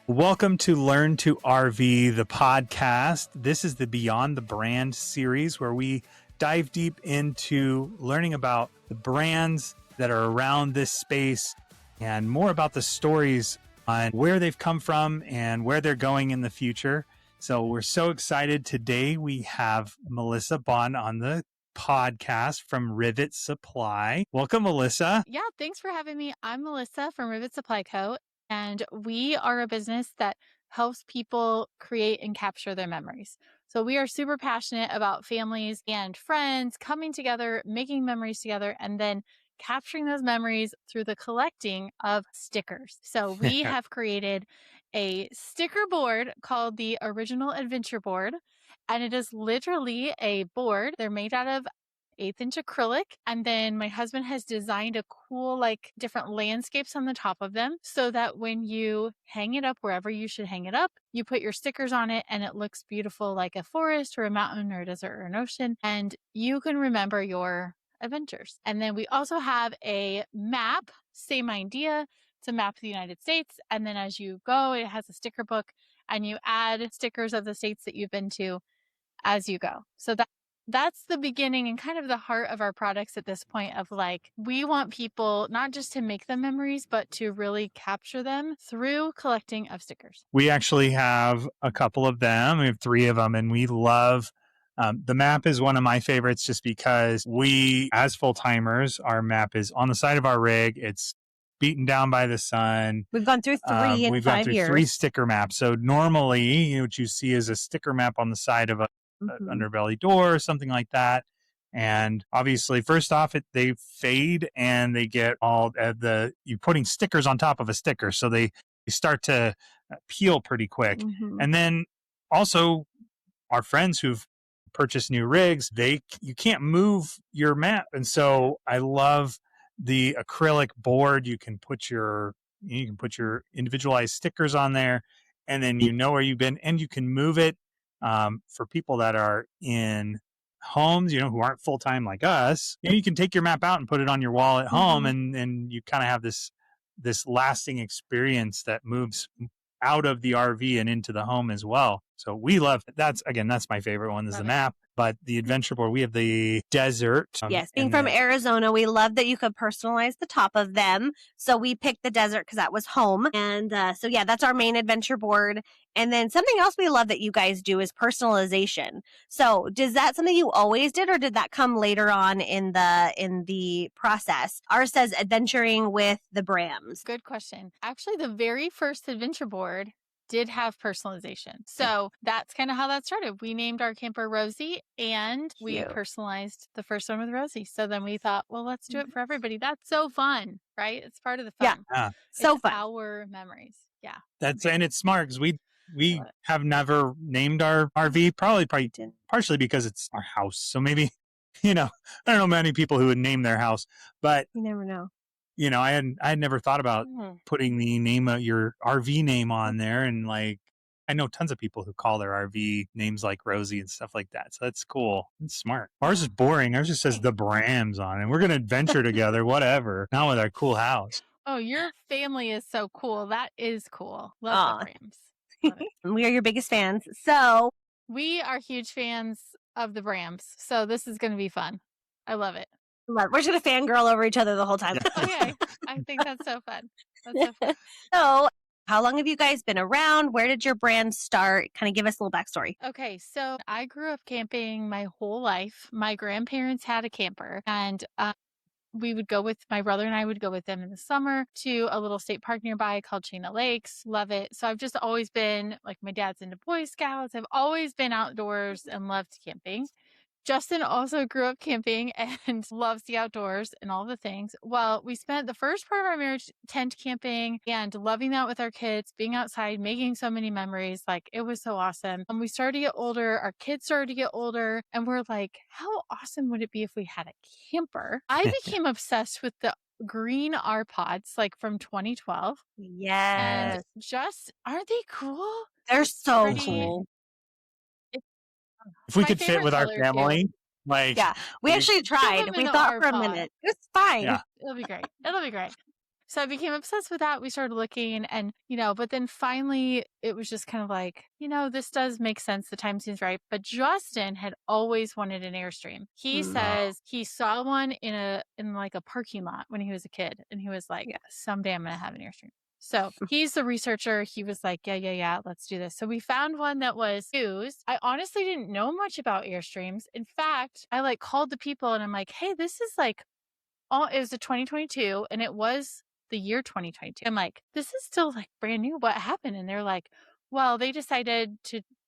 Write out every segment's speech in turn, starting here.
Welcome to Learn to RV, the podcast. This is the Beyond the Brand series where we dive deep into learning about the brands that are around this space and more about the stories on where they've come from and where they're going in the future. So we're so excited. Today we have Melissa Bond on the podcast from Rivet Supply. Welcome, Melissa. Yeah, thanks for having me. I'm Melissa from Rivet Supply Co. And we are a business that helps people create and capture their memories. So we are super passionate about families and friends coming together, making memories together, and then capturing those memories through the collecting of stickers. So we have created a sticker board called the Original Adventure Board. And it is literally a board. They're made out of 1/8-inch acrylic. And then my husband has designed a cool, different landscapes on the top of them so that when you hang it up wherever you should hang it up, you put your stickers on it and it looks beautiful like a forest or a mountain or a desert or an ocean. And you can remember your adventures. And then we also have a map, same idea. It's a map of the United States. And then as you go, it has a sticker book and you add stickers of the states that you've been to as you go. So that's the beginning and kind of the heart of our products at this point of we want people not just to make the memories, but to really capture them through collecting of stickers. We actually have a couple of them. We have 3 of them, and we love the map is one of my favorites just because we, as full-timers, our map is on the side of our rig. It's beaten down by the sun. We've gone through 3 in 5 years. 3 sticker maps. So normally, what you see is a sticker map on the side of an underbelly door or something like that. And obviously, first off, they fade and they get all you're putting stickers on top of a sticker. So they start to peel pretty quick. Mm-hmm. And then also our friends who've purchased new rigs, you can't move your map. And so I love the acrylic board. You can put your individualized stickers on there, and then you know where you've been, and you can move it. For people that are in homes, who aren't full-time like us, you can take your map out and put it on your wall at home, and you kind of have this lasting experience that moves out of the RV and into the home as well. So we love that's my favorite one is the map. But the adventure board, we have the desert. Yes, being from Arizona, we love that you could personalize the top of them. So we picked the desert because that was home. And so that's our main adventure board. And then something else we love that you guys do is personalization. So is that something you always did, or did that come later on in the process? Ours says adventuring with the Brams. Good question. Actually, the very first adventure board did have personalization. So that's kind of how that started. We named our camper Rosie and we personalized the first one with Rosie. So then we thought, well, let's do it for everybody. That's so fun, right? It's part of the fun. Yeah. So fun. Our memories. Yeah. And it's smart because we have never named our RV, probably partially because it's our house. So maybe, I don't know many people who would name their house, but you never know. I had never thought about putting the name of your RV name on there. And I know tons of people who call their RV names like Rosie and stuff like that. So that's cool. It's smart. Ours is boring. Ours just says the Brams on it. We're going to adventure together, whatever. Not with our cool house. Oh, your family is so cool. That is cool. Love the Brams. Love it. We are your biggest fans. So we are huge fans of the Brams. So this is going to be fun. I love it. We're just going to fangirl over each other the whole time. Okay. I think that's so fun. That's so fun. So how long have you guys been around? Where did your brand start? Kind of give us a little backstory. Okay. So I grew up camping my whole life. My grandparents had a camper and we would go with my brother and I would go with them in the summer to a little state park nearby called Chaina Lakes. Love it. So I've just always been my dad's into Boy Scouts. I've always been outdoors and loved camping. Justin also grew up camping and loves the outdoors and all the things. Well, we spent the first part of our marriage tent camping and loving that with our kids, being outside, making so many memories. It was so awesome. And we started to get older. Our kids started to get older. And we're like, how awesome would it be if we had a camper? I became obsessed with the green R pods from 2012. Yes. And aren't they cool? They're so cool. If we could fit with our family, we actually tried. We thought for a minute. It's fine. Yeah. It'll be great. It'll be great. So I became obsessed with that. We started looking and, but then finally it was just kind of like, this does make sense. The time seems right. But Justin had always wanted an Airstream. He says he saw one in like a parking lot when he was a kid. And he was like, someday I'm going to have an Airstream. So he's the researcher. He was like, yeah, let's do this. So we found one that was used. I honestly didn't know much about Airstreams. In fact, I like called the people and I'm like, hey, this is like, it was a 2022 and it was the year 2022. I'm like, this is still like brand new. What happened? And they're like, well, they decided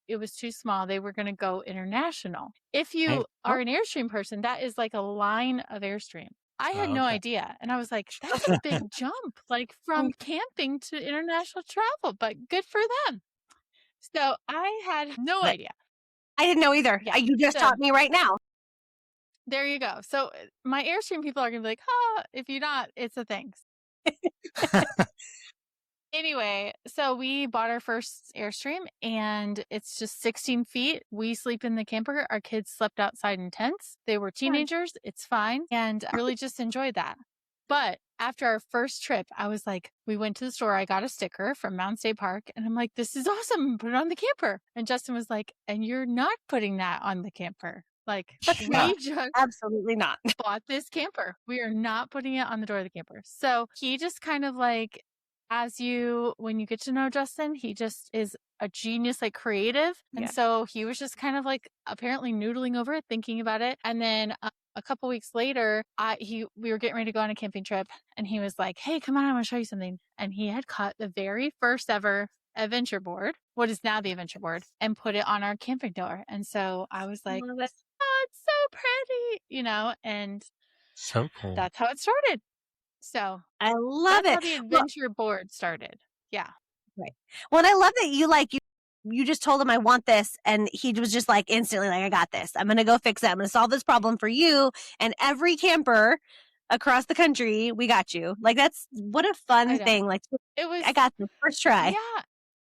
it was too small. They were going to go international. If you are an Airstream person, that is like a line of Airstream. I had no idea. And I was like, that's a big jump, like from camping to international travel, but good for them. So I had no idea. I didn't know either. Yeah. You just taught me right now. There you go. So my Airstream people are going to be like, if you're not, it's a thing. Anyway, so we bought our first Airstream and it's just 16 feet. We sleep in the camper. Our kids slept outside in tents. They were teenagers. It's fine. And I really just enjoyed that. But after our first trip, I was like, we went to the store. I got a sticker from Mountain State Park and I'm like, this is awesome. Put it on the camper. And Justin was like, and you're not putting that on the camper. Like, we just absolutely not bought this camper. We are not putting it on the door of the camper. So he just kind of like, when you get to know Justin, he just is a genius, like creative. And so he was just kind of like apparently noodling over it, thinking about it. And then a couple weeks later, we were getting ready to go on a camping trip and he was like, hey, come on, I want to show you something. And he had caught the very first ever adventure board, what is now the adventure board, and put it on our camping door. And so I was like, oh, it's so pretty, and so cool. That's how it started. So I love that's it. how the adventure board started. Yeah. Right. Well, and I love that you just told him I want this and he was just like instantly like, I got this. I'm going to go fix it. I'm going to solve this problem for you and every camper across the country. We got you. Like what a fun thing. Like I got the first try. Yeah.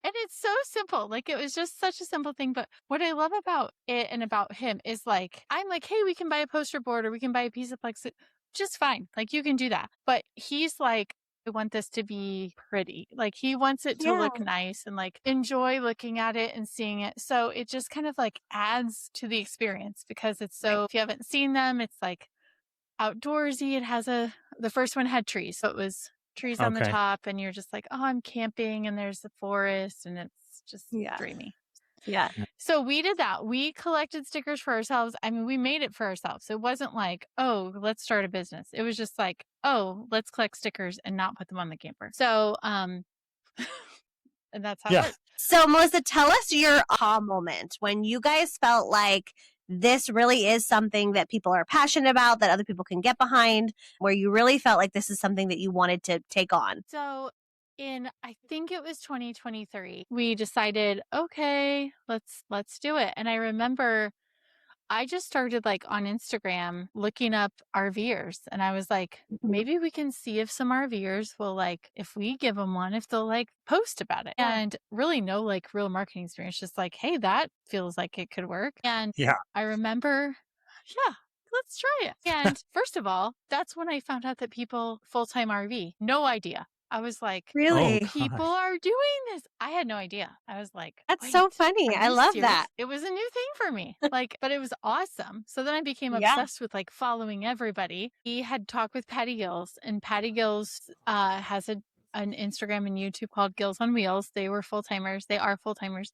And it's so simple. Like it was just such a simple thing. But what I love about it and about him is like, I'm like, hey, we can buy a poster board or we can buy a piece of plexiglass. Just fine. Like you can do that. But he's like, I want this to be pretty. Like he wants it to look nice and like enjoy looking at it and seeing it. So it just kind of like adds to the experience because it's so, if you haven't seen them, it's like outdoorsy. It has the first one had trees. So it was trees on the top and you're just like, oh, I'm camping and there's the forest and it's just dreamy. Yeah. So we did that. We collected stickers for ourselves. I mean, we made it for ourselves. It wasn't like, oh, let's start a business. It was just like, oh, let's collect stickers and not put them on the camper. So, and that's how it worked. So Melissa, tell us your aha moment when you guys felt like this really is something that people are passionate about, that other people can get behind, where you really felt like this is something that you wanted to take on. So I think it was 2023, we decided, okay, let's do it. And I remember I just started like on Instagram looking up RVers and I was like, maybe we can see if some RVers will like, if we give them one, if they'll like post about it. And really no like real marketing experience, just like, hey, that feels like it could work. And I remember, let's try it. And first of all, that's when I found out that people full-time RV, no idea. I was like, really? People are doing this. I had no idea. I was like, that's so funny. I love that. It was a new thing for me. Like, but it was awesome. So then I became obsessed with like following everybody. He had talked with Patty Gills and Patty Gills has an Instagram and YouTube called Gills on Wheels. They were full-timers. They are full-timers.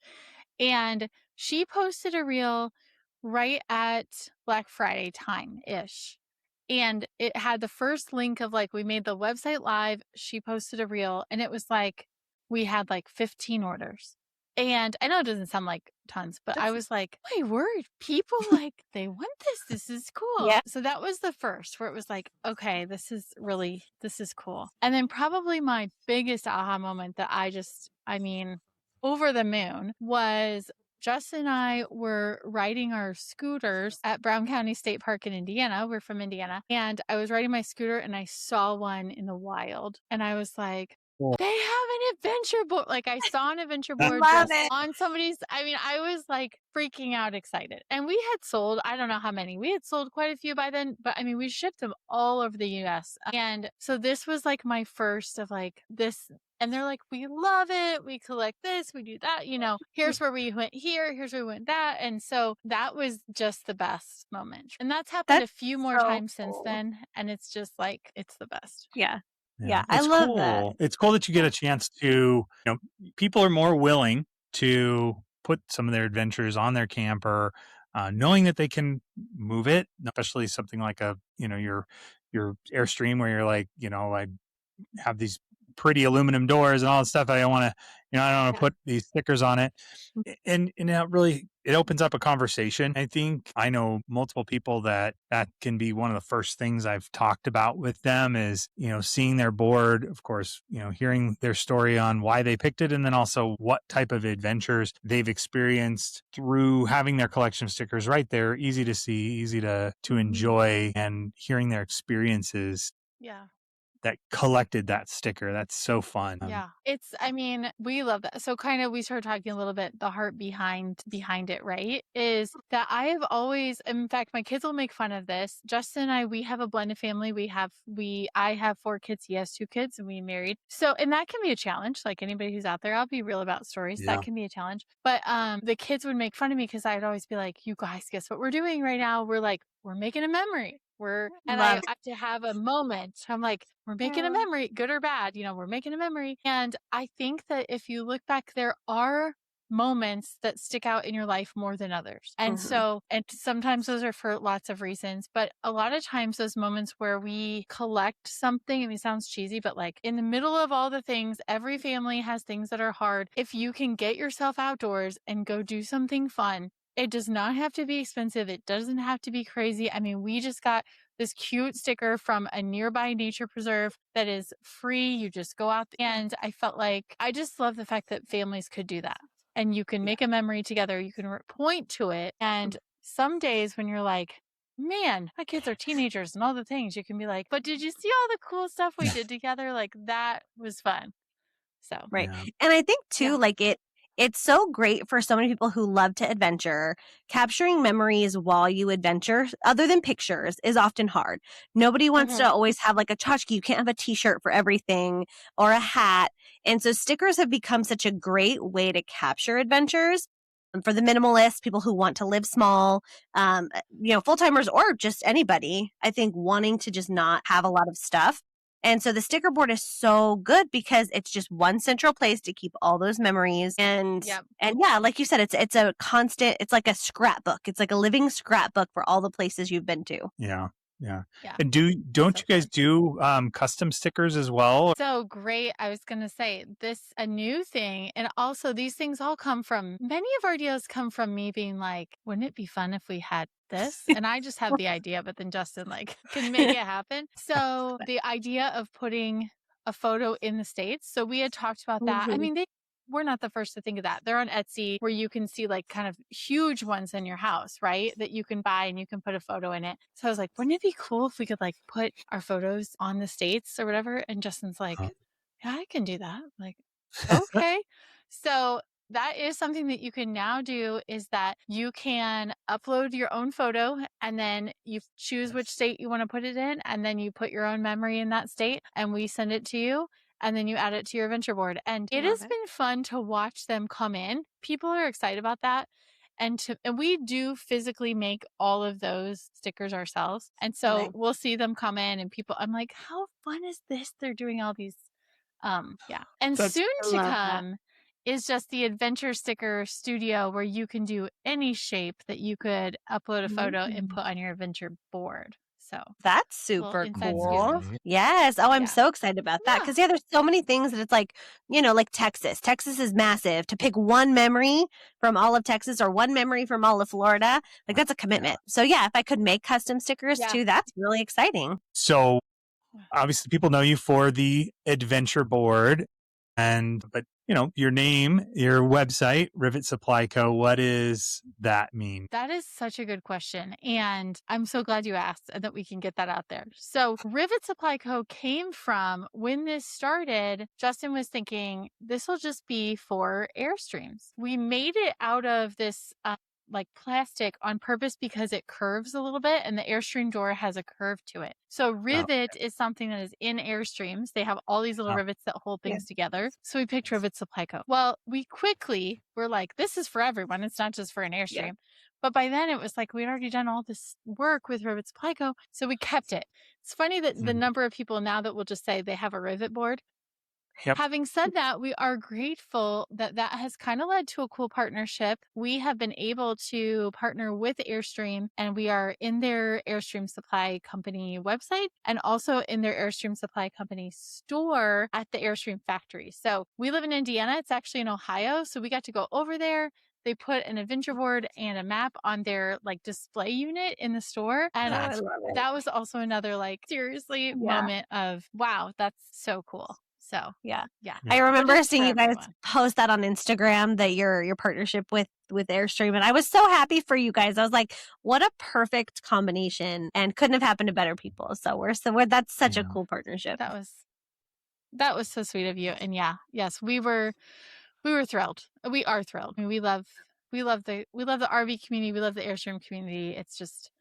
And she posted a reel right at Black Friday time-ish. And it had the first link of like, we made the website live. She posted a reel and it was like, we had like 15 orders. And I know it doesn't sound like tons, but I was like, my word, people like, they want this. This is cool. Yeah. So that was the first where it was like, okay, this is cool. And then probably my biggest aha moment that over the moon was Justin and I were riding our scooters at Brown County State Park in Indiana. We're from Indiana. And I was riding my scooter and I saw one in the wild. And I was like, cool. They have an adventure board. Like I saw an adventure board Love just it. on somebody's. I mean, I was like freaking out excited. And we had sold, I don't know how many. We had sold quite a few by then, but I mean, we shipped them all over the US. And so this was like my first of like this. And they're like, we love it. We collect this. We do that. You know, here's where we went here. Here's where we went that. And so that was just the best moment. And that's happened That's a few more so times since cool. then. And it's just like, it's the best. Yeah. Yeah, Yeah, I it's love cool. that. It's cool that you get a chance to, you know, people are more willing to put some of their adventures on their camper, knowing that they can move it, especially something like a, you know, your Airstream where you're like, you know, I have these pretty aluminum doors and all that stuff. I don't want to, you know, I don't want to put these stickers on it. And it really, it opens up a conversation. I think I know multiple people that can be one of the first things I've talked about with them is, you know, seeing their board, of course, you know, hearing their story on why they picked it. And then also what type of adventures they've experienced through having their collection of stickers right there, easy to see, easy to enjoy, and hearing their experiences. Yeah. That collected that sticker. That's so fun. Yeah. It's, I mean, we love that. So kind of we started talking a little bit, the heart behind it, right? Is that I have always, in fact, my kids will make fun of this. Justin and I, we have a blended family. I have 4 kids. He has 2 kids and we married. So, and that can be a challenge. Like anybody who's out there, I'll be real about stories. Yeah. That can be a challenge. But the kids would make fun of me because I'd always be like, you guys, guess what we're doing right now? We're making a memory. I have to have a moment. I'm like, we're making a memory, good or bad, you know, we're making a memory. And I think that if you look back, there are moments that stick out in your life more than others. And so, and sometimes those are for lots of reasons, but a lot of times those moments where we collect something, I mean, it sounds cheesy, but like in the middle of all the things, every family has things that are hard. If you can get yourself outdoors and go do something fun, it does not have to be expensive. It doesn't have to be crazy. I mean, we just got this cute sticker from a nearby nature preserve that is free. You just go out and I felt like I just love the fact that families could do that. And you can make a memory together. You can point to it. And some days when you're like, man, my kids are teenagers and all the things, you can be like, but did you see all the cool stuff we did together? Like that was fun. So, right. Yeah. And I think too, like it's so great for so many people who love to adventure. Capturing memories while you adventure, other than pictures, is often hard. Nobody wants to always have like a tchotchke. You can't have a t-shirt for everything or a hat. And so stickers have become such a great way to capture adventures. For the minimalists, people who want to live small, you know, full-timers or just anybody, I think wanting to just not have a lot of stuff. And so the sticker board is so good because it's just one central place to keep all those memories. And yeah, like you said, it's a constant, it's like a scrapbook. It's like a living scrapbook for all the places you've been to. Yeah. And don't you guys do custom stickers as well? So great. I was going to say a new thing. And also these things all come from, many of our ideas come from me being like, wouldn't it be fun if we had this? And I just have the idea, but then Justin like can make it happen. So the idea of putting a photo in the States. So we had talked about that. I mean, we're not the first to think of that. They're on Etsy where you can see like kind of huge ones in your house, right? That you can buy and you can put a photo in it. So I was like, wouldn't it be cool if we could like put our photos on the States or whatever? And Justin's like, yeah, I can do that. I'm like, okay. So that is something that you can now do, is that you can upload your own photo and then you choose which state you want to put it in. And then you put your own memory in that state and we send it to you. And then you add it to your adventure board. And it has been fun to watch them come in. People are excited about that. And we do physically make all of those stickers ourselves. And so we'll see them come in and I'm like, how fun is this? They're doing all these. And soon to come is just the adventure sticker studio where you can do any shape that you could upload a photo and put on your adventure board. So that's super cool. Yes. Oh, I'm so excited about that. Because there's so many things that it's like, you know, like Texas. Texas is massive. To pick one memory from all of Texas or one memory from all of Florida, like that's a commitment. So yeah, if I could make custom stickers too, that's really exciting. So obviously people know you for the adventure board, but your name, your website, Rivet Supply Co. What does that mean? That is such a good question. And I'm so glad you asked and that we can get that out there. So, Rivet Supply Co. came from when this started. Justin was thinking this will just be for Airstreams. We made it out of this like plastic on purpose because it curves a little bit and the Airstream door has a curve to it. So Rivet is something that is in Airstreams. They have all these little rivets that hold things together. So we picked Rivet Supply Co. Well, we quickly were like, this is for everyone. It's not just for an Airstream. Yeah. But by then it was like we'd already done all this work with Rivet Supply Co. So we kept it. It's funny that the number of people now that will just say they have a rivet board. Yep. Having said that, we are grateful that that has kind of led to a cool partnership. We have been able to partner with Airstream, and we are in their Airstream Supply Company website and also in their Airstream Supply Company store at the Airstream factory. So we live in Indiana. It's actually in Ohio. So we got to go over there. They put an adventure board and a map on their like display unit in the store. And that was also another like seriously moment of, wow, that's so cool. So yeah. I remember seeing you guys post that on Instagram, that your partnership with Airstream, and I was so happy for you guys. I was like, what a perfect combination, and couldn't have happened to better people. So that's such a cool partnership. That was so sweet of you. And yes, we were thrilled. We are thrilled. I mean, we love the RV community. We love the Airstream community. It's just,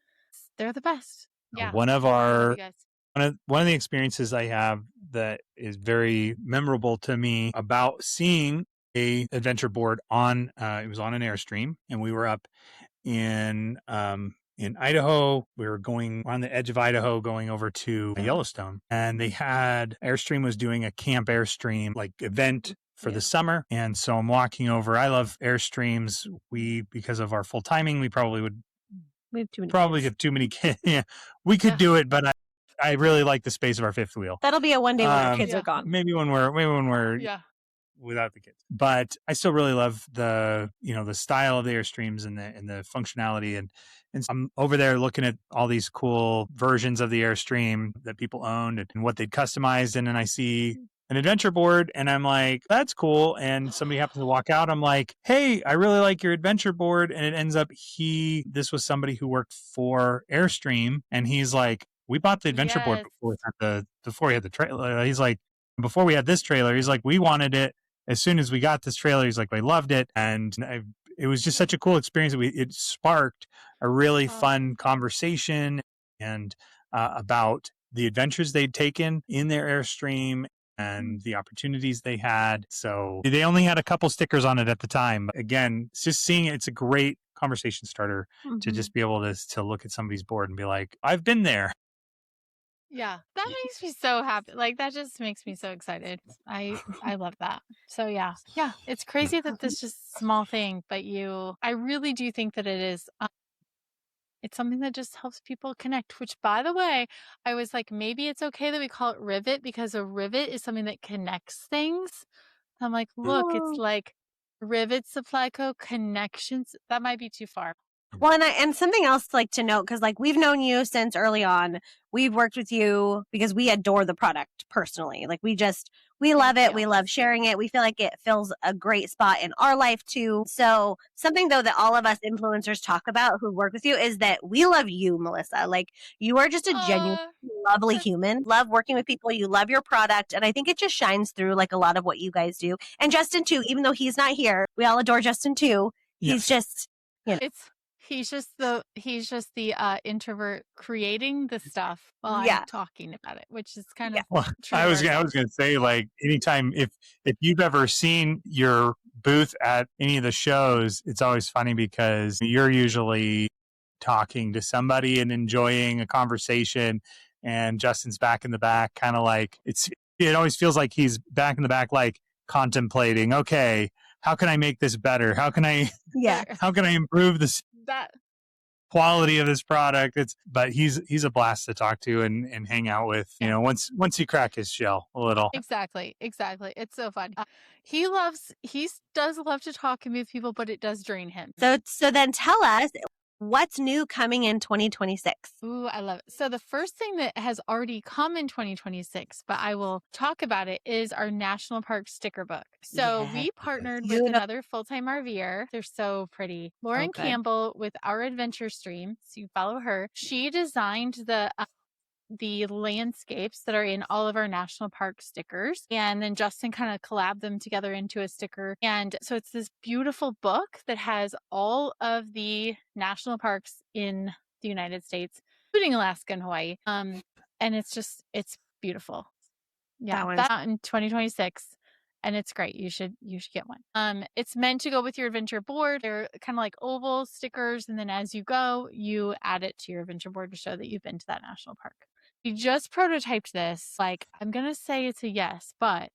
they're the best. Yeah. One of the experiences I have that is very memorable to me about seeing a adventure board on it was on an Airstream, and we were up in Idaho. We were going on the edge of Idaho going over to Yellowstone, and they had Airstream was doing a Camp Airstream like event for the summer. And so I'm walking over. I love Airstreams. Because of our full timing, we probably would get too many kids. Yeah, we could do it, but I really like the space of our fifth wheel. That'll be a one day when our kids are gone. Maybe when we're without the kids. But I still really love the style of the Airstreams and the functionality. And I'm over there looking at all these cool versions of the Airstream that people owned and what they'd customized. And then I see an adventure board and I'm like, that's cool. And somebody happens to walk out. I'm like, hey, I really like your adventure board. And it ends up this was somebody who worked for Airstream. And he's like, we bought the adventure board before we had the trailer. He's like, before we had this trailer, he's like, we wanted it as soon as we got this trailer. He's like, we loved it. And it was just such a cool experience. It sparked a really fun conversation and about the adventures they'd taken in their Airstream and the opportunities they had. So they only had a couple stickers on it at the time. Again, it's just seeing it, it's a great conversation starter to just be able to look at somebody's board and be like, I've been there. Yeah, that makes me so happy. Like, that just makes me so excited. I love that. So yeah, it's crazy that this just small thing, but I really do think that it is. It's something that just helps people connect, which, by the way, I was like, maybe it's okay that we call it Rivet because a rivet is something that connects things. I'm like, look, it's like Rivet Supply Co. Connections. That might be too far. Well, and something else like to note, because like we've known you since early on. We've worked with you because we adore the product personally. Like we love it. We love sharing it. We feel like it fills a great spot in our life too. So something though that all of us influencers talk about who work with you is that we love you, Melissa. Like you are just a genuine, lovely human. Love working with people. You love your product. And I think it just shines through like a lot of what you guys do. And Justin too, even though he's not here, we all adore Justin too. He's just, He's just the introvert creating the stuff while I'm talking about it, which is kind of true. I was going to say, like, anytime if you've ever seen your booth at any of the shows, it's always funny because you're usually talking to somebody and enjoying a conversation, and Justin's back in the back, kind of like it always feels like he's back in the back, like contemplating, okay, how can I make this better? How can I improve this quality of this product? But he's a blast to talk to and hang out with, once you crack his shell a little. Exactly. It's so fun. He does love to talk and meet people, but it does drain him. So then tell us, What's new coming in 2026? Ooh, I love it. So the first thing that has already come in 2026, but I will talk about it, is our national park sticker book. So Yes. we partnered with Beautiful. another full-time RVer. They're so pretty. Lauren good. Campbell with our adventure stream. So you follow her. She designed the landscapes that are in all of our national park stickers. And then Justin kind of collabed them together into a sticker. And so it's this beautiful book that has all of the national parks in the United States, including Alaska and Hawaii. And it's beautiful. Yeah, that's out in 2026. And it's great. You should get one. It's meant to go with your adventure board. They're kind of like oval stickers. And then as you go, you add it to your adventure board to show that you've been to that national park. We just prototyped this. Like, I'm going to say it's a yes, but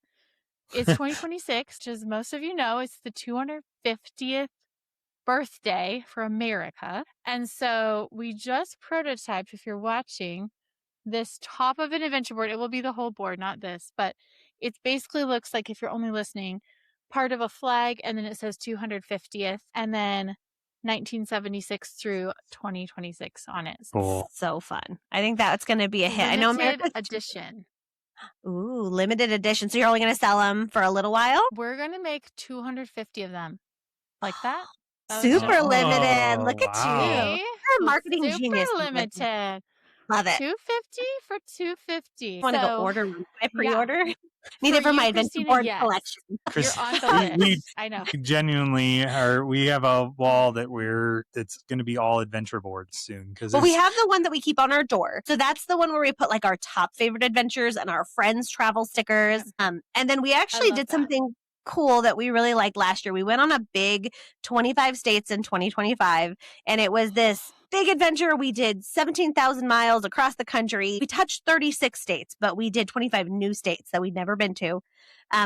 it's 2026. As most of you know, it's the 250th birthday for America. And so we just prototyped, if you're watching, this top of an adventure board. It will be the whole board, not this, but it basically looks like, if you're only listening, part of a flag, and then it says 250th, and then 1976 through 2026 on it. Cool. So fun. I think that's going to be a hit. I know Limited edition. Ooh, limited edition. So you're only going to sell them for a little while? We're going to make 250 of them. Like that? Super limited. Look at wow. you. You're a marketing Super genius. limited. Love it. 250 for 250. I want to go order one. Can I pre-order? Yeah. Need it for my adventure Kristina, board yes. collection. You're on the list. I know. Genuinely we have a wall that's going to be all adventure boards soon. Well, we have the one that we keep on our door. So that's the one where we put like our top favorite adventures and our friends travel stickers. And then we actually did something cool that we really liked last year. We went on a big 25 states in 2025, and it was this big adventure. We did 17,000 miles across the country. We touched 36 states, but we did 25 new states that we'd never been to.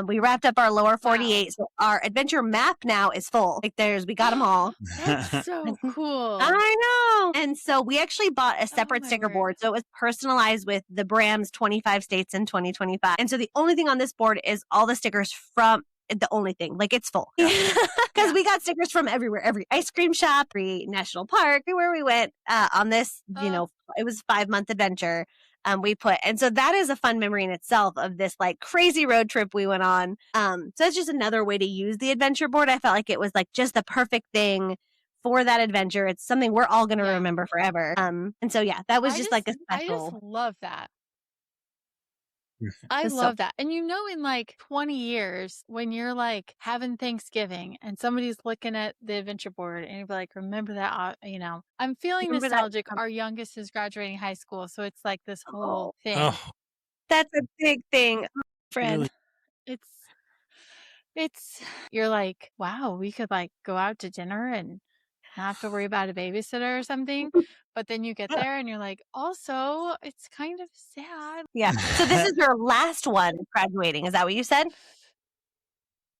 We wrapped up our lower 48. So our adventure map now is full. We got them all. That's so cool. I know. And so we actually bought a separate sticker board. So it was personalized with the Bram's 25 states in 2025. And so the only thing on this board is all the stickers from the only thing, like it's full because we got stickers from everywhere, every ice cream shop, every national park, everywhere we went on this, it was 5-month adventure. And so that is a fun memory in itself of this like crazy road trip we went on. So it's just another way to use the adventure board. I felt like it was like just the perfect thing for that adventure. It's something we're all going to remember forever. And so, that was just like a special. I just love that. I love that. And in like 20 years, when you're like having Thanksgiving and somebody's looking at the adventure board and you're like, remember that, I'm feeling nostalgic. Our youngest is graduating high school. So it's like this whole thing. Oh. That's a big thing, friend. Really? It's, you're like, wow, we could like go out to dinner and not have to worry about a babysitter or something. But then you get there and you're like, also, it's kind of sad. Yeah. So this is your last one graduating. Is that what you said?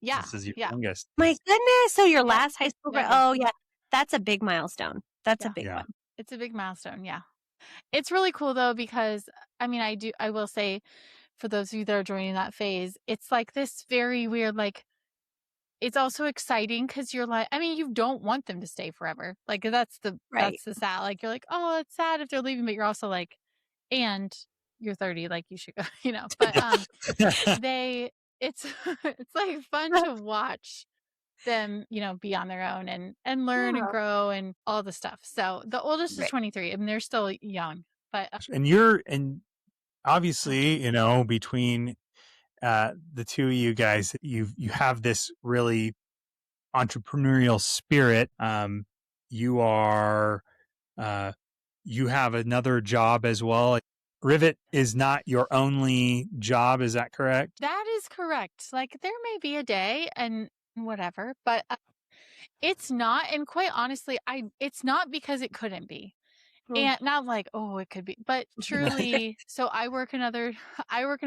Yeah. This is your youngest. My goodness. So your last high school. Oh, yeah. That's a big milestone. That's a big one. It's a big milestone. Yeah. It's really cool though, because I will say, for those of you that are joining that phase, it's like this very weird, like, it's also exciting because you're like, you don't want them to stay forever. Like that's the sad. Like you're like, oh, it's sad if they're leaving, but you're also like, and you're 30, like you should go, But it's like fun to watch them, be on their own and learn and grow and all the stuff. So the oldest is 23. They're still young, but and obviously, between the two of you guys, you have this really entrepreneurial spirit. You are you have another job as well. Rivet is not your only job, is that correct? That is correct. Like there may be a day and whatever, but it's not. And quite honestly, it's not because it couldn't be. And not like, oh, it could be, but truly. So I work another job. I work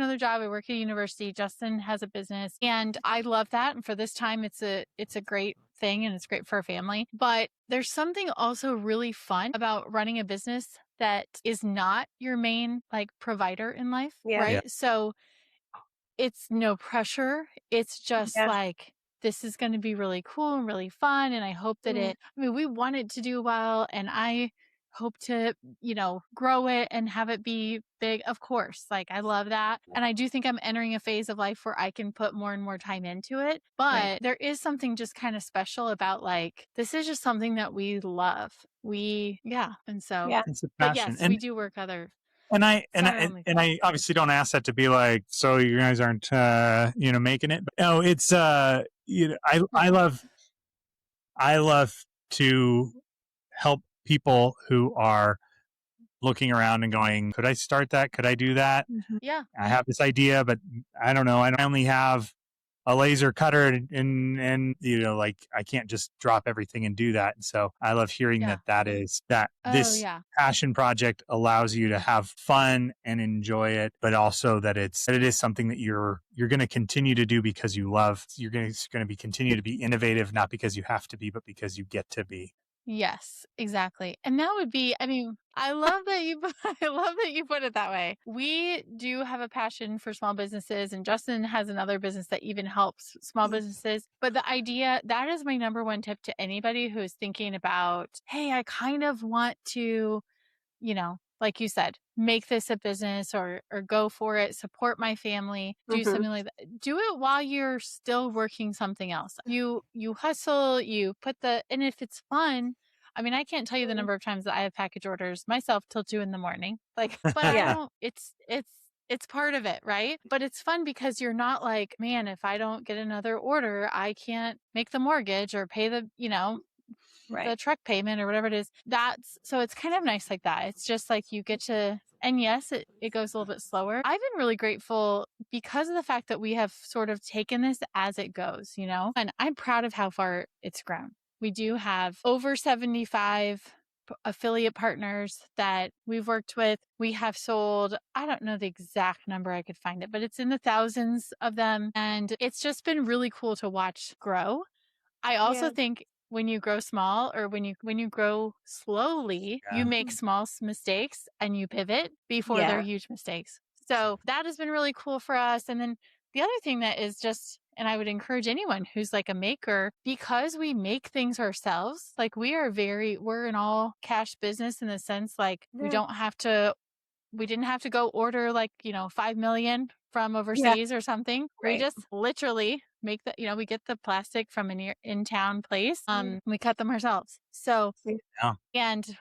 at a university. Justin has a business and I love that. And for this time, it's a great thing and it's great for our family. But there's something also really fun about running a business that is not your main like provider in life. Right. Yeah. So it's no pressure. It's just like this is going to be really cool and really fun. And I hope that we want it to do well. And I hope to, grow it and have it be big. Of course. Like, I love that. And I do think I'm entering a phase of life where I can put more and more time into it. But there is something just kind of special about, like, this is just something that we love. And so, it's a but passion. yes, we do work other. And I obviously don't ask that to be like, so you guys aren't making it. But no, it's I love to help people who are looking around and going, could I start that? Could I do that? Yeah. I have this idea, but I don't know. I only have a laser cutter and like, I can't just drop everything and do that. And so I love hearing this passion project allows you to have fun and enjoy it, but also that it is something that you're going to continue to do because you love. You're going to continue to be innovative, not because you have to be, but because you get to be. Yes, exactly. And that would be, I love that you put it that way. We do have a passion for small businesses, and Justin has another business that even helps small businesses. But the idea, that is my number one tip to anybody who is thinking about, hey, I kind of want to, like you said, make this a business or go for it, support my family, do something like that. Do it while you're still working something else. You hustle, you put and if it's fun, I can't tell you the number of times that I have package orders myself till 2 a.m. Like, but I don't, it's part of it, right? But it's fun because you're not like, man, if I don't get another order, I can't make the mortgage or pay the, the truck payment or whatever it is. So it's kind of nice like that. It's just like you get to, and yes, it goes a little bit slower. I've been really grateful because of the fact that we have sort of taken this as it goes, and I'm proud of how far it's grown. We do have over 75 affiliate partners that we've worked with. We have sold, I don't know the exact number, I could find it, but it's in the thousands of them. And it's just been really cool to watch grow. I also think when you grow small or when you grow slowly, you make small mistakes and you pivot before they're huge mistakes. So that has been really cool for us. And then the other thing that is just, and I would encourage anyone who's like a maker, because we make things ourselves, like we're an all cash business in the sense, like we didn't have to go order 5 million from overseas or something. We just literally make we get the plastic from an in-town place. We cut them ourselves. So, and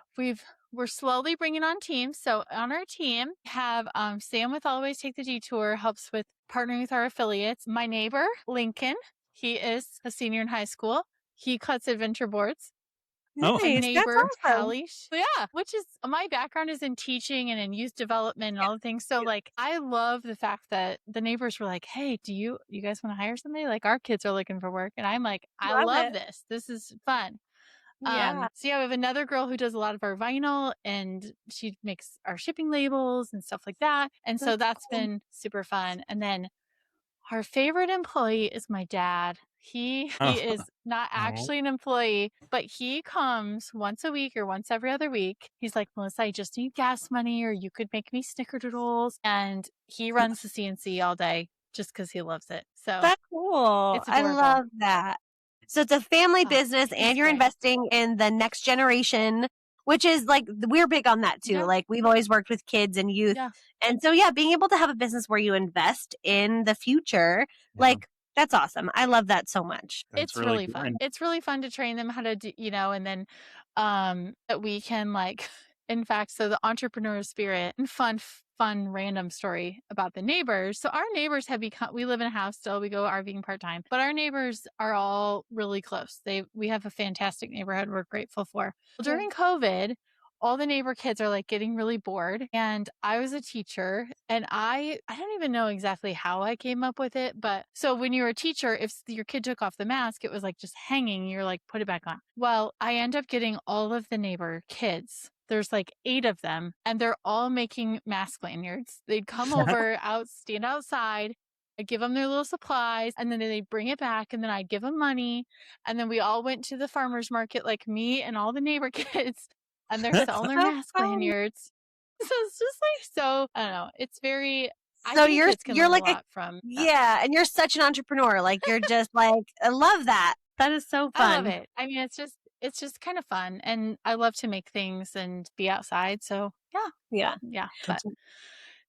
we're slowly bringing on teams. So on our team have Sam with Always Take the Detour, helps with partnering with our affiliates. My neighbor, Lincoln, he is a senior in high school. He cuts adventure boards. Nice. My neighbor, That's awesome. Hallie, which is, my background is in teaching and in youth development and all the things. So like, I love the fact that the neighbors were like, hey, do you guys want to hire somebody? Like, our kids are looking for work. And I'm like, I love this. This is fun. So we have another girl who does a lot of our vinyl, and she makes our shipping labels and stuff like that. And so that's been super fun. And then our favorite employee is my dad. He is not actually an employee, but he comes once a week or once every other week. He's like, Melissa, I just need gas money, or you could make me snickerdoodles. And he runs the CNC all day just because he loves it. So that's cool. I love that. So it's a family business, and you're investing in the next generation, which is like, we're big on that too. Like, we've always worked with kids and youth. And so, being able to have a business where you invest in the future, like, that's awesome. I love that so much. It's really fun. It's really fun to train them how to do, and then that we can, like, in fact, so the entrepreneur spirit and fun random story about the neighbors. So our neighbors have become, we live in a house still, we go RVing part-time, but our neighbors are all really close. We have a fantastic neighborhood we're grateful for. During COVID, all the neighbor kids are like getting really bored. And I was a teacher, and I don't even know exactly how I came up with it. But so when you're a teacher, if your kid took off the mask, it was like just hanging. You're like, put it back on. Well, I end up getting all of the neighbor kids. There's like 8 of them, and they're all making mask lanyards. They'd come over, stand outside. I'd give them their little supplies, and then they'd bring it back, and then I'd give them money. And then we all went to the farmer's market, like me and all the neighbor kids, and they're selling their mask lanyards. So it's just like, so, I don't know. It's very I So think kids can you're learn like a lot from that. yeah, and you're such an entrepreneur. Like you're just like I love that. That is so I love fun. it. I mean, it's just kind of fun, and I love to make things and be outside. So Yeah. but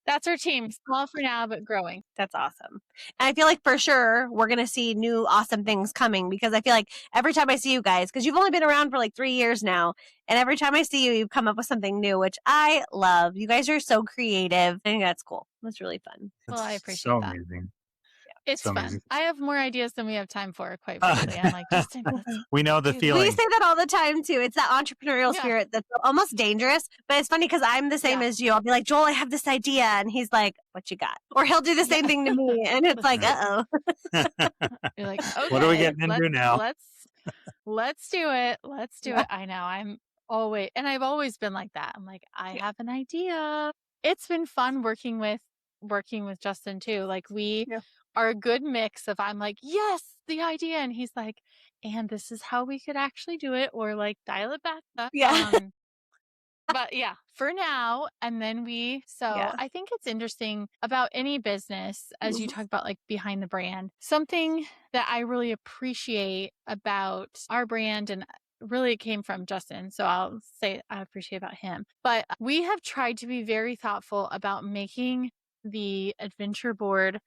that's our team. Small for now, but growing. That's awesome. And I feel like for sure we're going to see new awesome things coming because I feel like every time I see you guys, because you've only been around for like 3 years now, and every time I see you, you've come up with something new, which I love. You guys are so creative. I think that's cool. That's really fun. Well, I That's appreciate so that. amazing. It's So fun. amazing. I have more ideas than we have time for, quite frankly. I'm like, Justin, let's We know the do feeling. We say that all the time too. It's that entrepreneurial Yeah. spirit that's almost dangerous, but it's funny because I'm the same Yeah. as you. I'll be like, Joel, I have this idea. And he's like, what you got? Or he'll do the same thing to me. And it's like, Yeah. You're like, okay, What are we getting into now? Let's do it. Let's do it. I know. I've always been like that. I'm like, I have an idea. It's been fun working with Justin too. Like we are a good mix of I'm like, yes, the idea. And he's like, and this is how we could actually do it, or like dial it back. Yeah. But yeah, for now. And then I think it's interesting about any business, as you talk about like behind the brand, something that I really appreciate about our brand, and really it came from Justin. So I'll say I appreciate about him, but we have tried to be very thoughtful about making the adventure board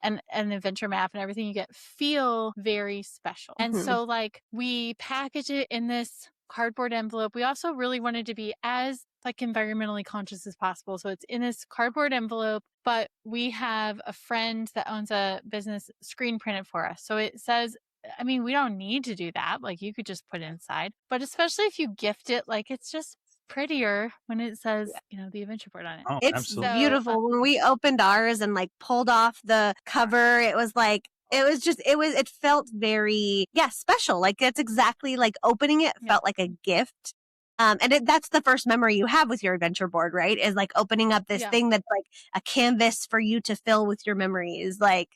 and the adventure map and everything you get feel very special. And so like we package it in this cardboard envelope. We also really wanted to be as like environmentally conscious as possible. So it's in this cardboard envelope, but we have a friend that owns a business screen printed for us. So it says, I mean, we don't need to do that. Like you could just put it inside, but especially if you gift it, like it's just prettier when it says, the adventure board on it. Oh, It's absolutely. beautiful. When we opened ours and like pulled off the cover, it was like, it felt very, special. Like that's exactly like opening it felt like a gift. That's the first memory you have with your adventure board, right? Is like opening up this thing that's like a canvas for you to fill with your memories. Like,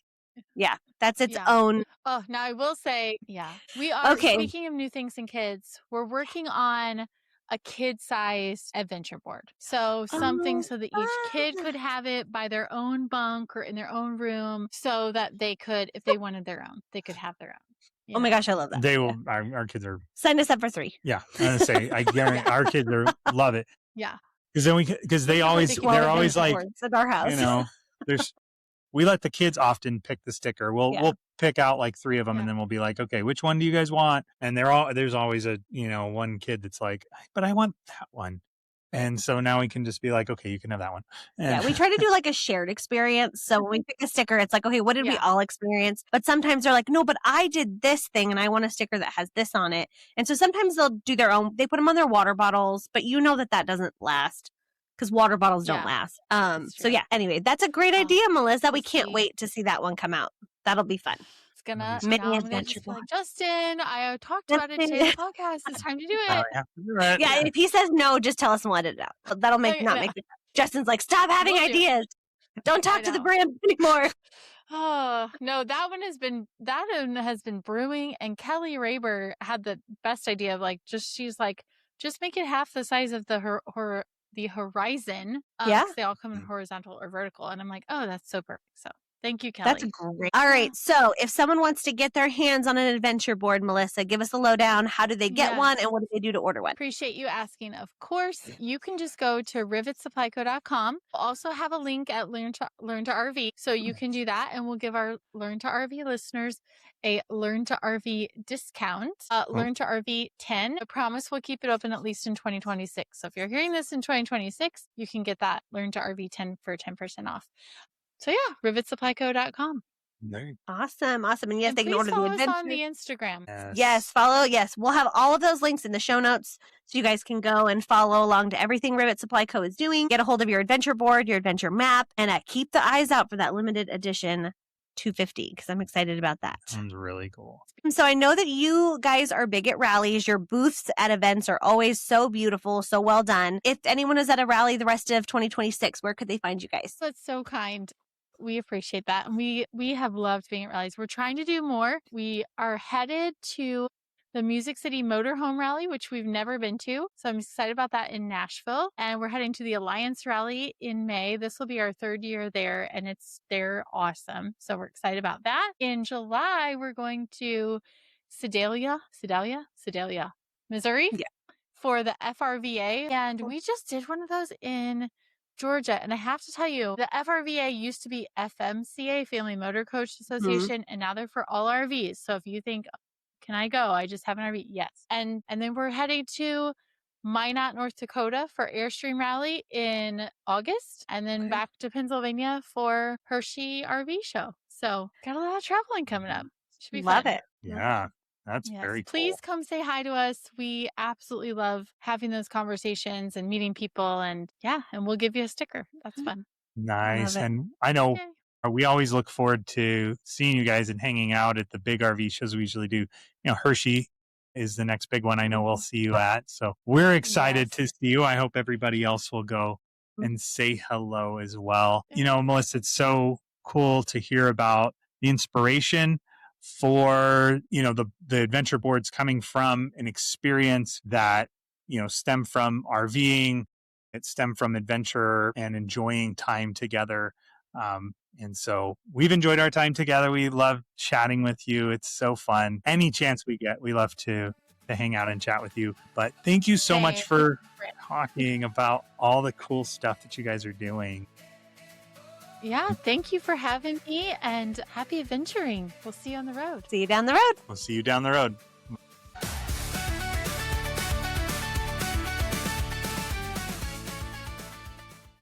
that's its own. Oh, now I will say, we are, Okay. speaking of new things and kids, we're working on a kid-sized adventure board. So something so that each kid could have it by their own bunk or in their own room, so that they could, if they wanted their own, they could have their own. Oh my gosh, I love that. They will. Our kids are. Sign us up for 3. Yeah, I'm gonna say I guarantee our kids love it. Yeah, because they're always like, at our house. we let the kids often pick the sticker. We'll pick out like 3 of them, and then we'll be like, okay, which one do you guys want? And there's always a one kid that's like, but I want that one. And so now we can just be like, okay, you can have that one. And we try to do like a shared experience. So when we pick a sticker, it's like, okay, what did we all experience? But sometimes they're like, no, but I did this thing and I want a sticker that has this on it. And so sometimes they'll do their own, they put them on their water bottles, but that doesn't last because water bottles don't last. Anyway, that's a great idea, Melissa. We can't wait to see that one come out. That'll be fun. Mini adventure like, Justin, I talked about it today in the podcast. It's time to do it. Yeah, if he says no, just tell us and let it out. That'll make it. Justin's like, stop having ideas. Don't talk to the brand anymore. Oh no, that one has been brewing. And Kelly Raber had the best idea of like she's like, just make it half the size of the horizon. They all come in horizontal or vertical, and I'm like, oh, that's so perfect. So. Thank you, Kelly. That's great. All right. So if someone wants to get their hands on an adventure board, Melissa, give us a lowdown. How do they get one, and what do they do to order one? Appreciate you asking. Of course, you can just go to rivetsupplyco.com. We'll also have a link at Learn to RV. So you can do that, and we'll give our Learn to RV listeners a Learn to RV discount. Learn to RV 10. I promise we'll keep it open at least in 2026. So if you're hearing this in 2026, you can get that Learn to RV 10 for 10% off. So rivetsupplyco.com. Awesome. And yes, they can order the adventure. Us on the Instagram. Yes, follow. Yes, we'll have all of those links in the show notes, so you guys can go and follow along to everything Rivet Supply Co. is doing. Get a hold of your adventure board, your adventure map, and keep the eyes out for that limited edition 250, because I'm excited about that. Sounds really cool. So I know that you guys are big at rallies. Your booths at events are always so beautiful, so well done. If anyone is at a rally the rest of 2026, where could they find you guys? That's so kind. We appreciate that. And we have loved being at rallies. We're trying to do more. We are headed to the Music City Motorhome Rally, which we've never been to. So I'm excited about that in Nashville. And we're heading to the Alliance Rally in May. This will be our 3rd year there, and they're awesome. So we're excited about that. In July, we're going to Sedalia, Missouri. Yeah. For the FRVA. And we just did one of those in Georgia. And I have to tell you, the FRVA used to be FMCA, Family Motor Coach Association, and now they're for all RVs. So if you think, can I go? I just have an RV. Yes. And then we're heading to Minot, North Dakota for Airstream Rally in August, and then back to Pennsylvania for Hershey RV Show. So got a lot of traveling coming up. Should be Love fun. it. Yeah. That's very cool. Please come say hi to us. We absolutely love having those conversations and meeting people, and we'll give you a sticker. That's fun. Nice. And I know we always look forward to seeing you guys and hanging out at the big RV shows we usually do. Hershey is the next big one I know we'll see you at. So we're excited to see you. I hope everybody else will go and say hello as well. Melissa, it's so cool to hear about the inspiration for the adventure boards coming from an experience that stem from RVing, it stemmed from adventure and enjoying time together, and so we've enjoyed our time together. We love chatting with you. It's so fun. Any chance we get, we love to hang out and chat with you. But thank you so much for talking about all the cool stuff that you guys are doing. Yeah, thank you for having me, and happy adventuring. We'll see you on the road. See you down the road. We'll see you down the road.